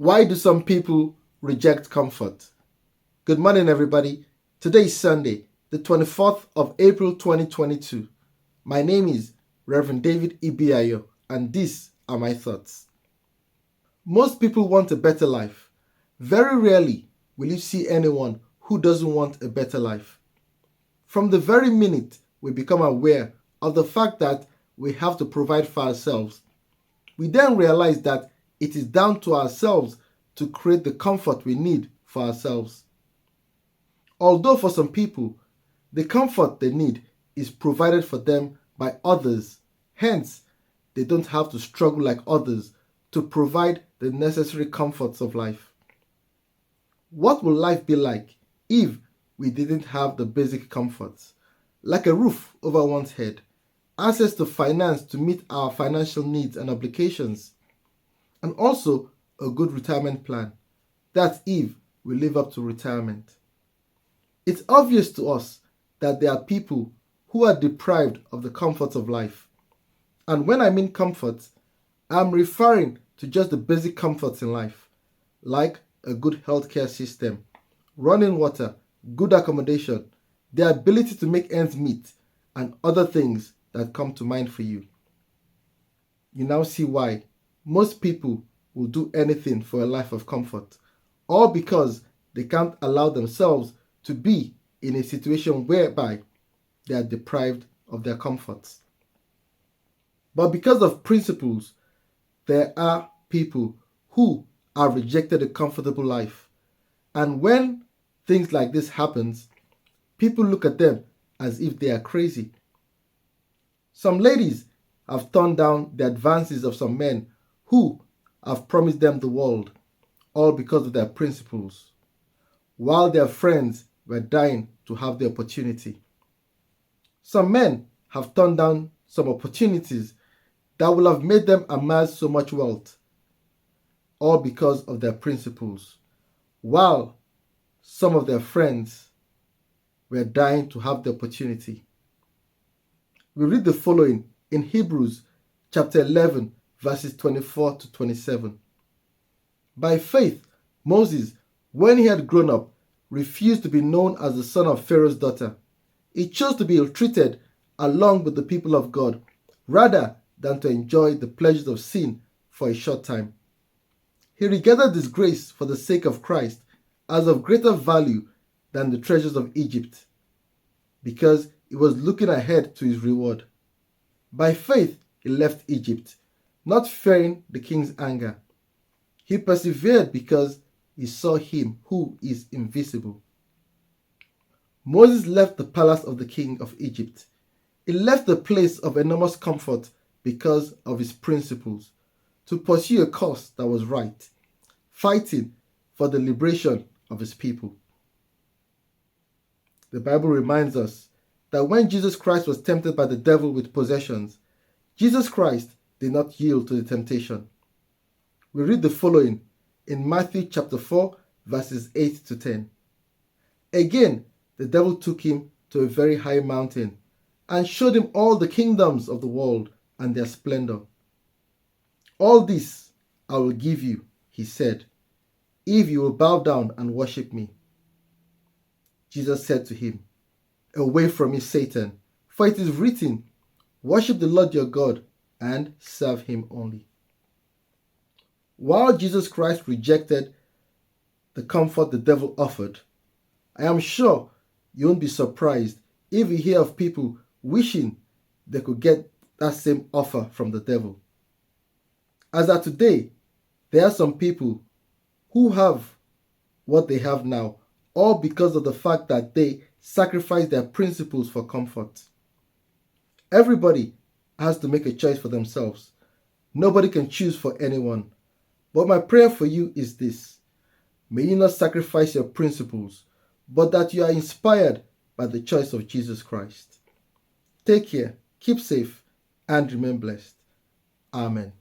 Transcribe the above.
Why do some people reject comfort? Good morning, everybody. Today is Sunday, the 24th of April 2022. My name is Reverend David Ibiayo, and these are my thoughts. Most people want a better life. Very rarely will you see anyone who doesn't want a better life. From the very minute we become aware of the fact that we have to provide for ourselves, we then realize that it is down to ourselves to create the comfort we need for ourselves. Although for some people, the comfort they need is provided for them by others, hence, they don't have to struggle like others to provide the necessary comforts of life. What will life be like if we didn't have the basic comforts, like a roof over one's head, access to finance to meet our financial needs and obligations, and also a good retirement plan? That's if we live up to retirement. It's obvious to us that there are people who are deprived of the comforts of life. And when I mean comforts, I'm referring to just the basic comforts in life, like a good healthcare system, running water, good accommodation, the ability to make ends meet, and other things that come to mind for you. You now see why most people will do anything for a life of comfort, all because they can't allow themselves to be in a situation whereby they are deprived of their comforts. But because of principles, there are people who have rejected a comfortable life. And when things like this happens, people look at them as if they are crazy. Some ladies have turned down the advances of some men who have promised them the world, all because of their principles, while their friends were dying to have the opportunity. Some men have turned down some opportunities that will have made them amass so much wealth, all because of their principles, while some of their friends were dying to have the opportunity. We read the following in Hebrews chapter 11, verses 24 to 27. By faith, Moses, when he had grown up, refused to be known as the son of Pharaoh's daughter. He chose to be ill-treated along with the people of God, rather than to enjoy the pleasures of sin for a short time. He regarded disgrace for the sake of Christ as of greater value than the treasures of Egypt, because he was looking ahead to his reward. By faith, he left Egypt, not fearing the king's anger. He persevered because he saw him who is invisible. Moses left the palace of the king of Egypt. He left the place of enormous comfort because of his principles, to pursue a cause that was right, fighting for the liberation of his people. The Bible reminds us that when Jesus Christ was tempted by the devil with possessions, Jesus Christ did not yield to the temptation. We read the following in Matthew chapter 4, verses 8 to 10. Again, the devil took him to a very high mountain and showed him all the kingdoms of the world and their splendor. All this I will give you, he said, if you will bow down and worship me. Jesus said to him, away from me, Satan, for it is written, worship the Lord your God and serve him only. While Jesus Christ rejected the comfort the devil offered, I am sure you won't be surprised if you hear of people wishing they could get that same offer from the devil. As of today, there are some people who have what they have now, all because of the fact that they sacrifice their principles for comfort. Everybody has to make a choice for themselves. Nobody can choose for anyone. But my prayer for you is this: may you not sacrifice your principles, but that you are inspired by the choice of Jesus Christ. Take care, keep safe, and remain blessed. Amen.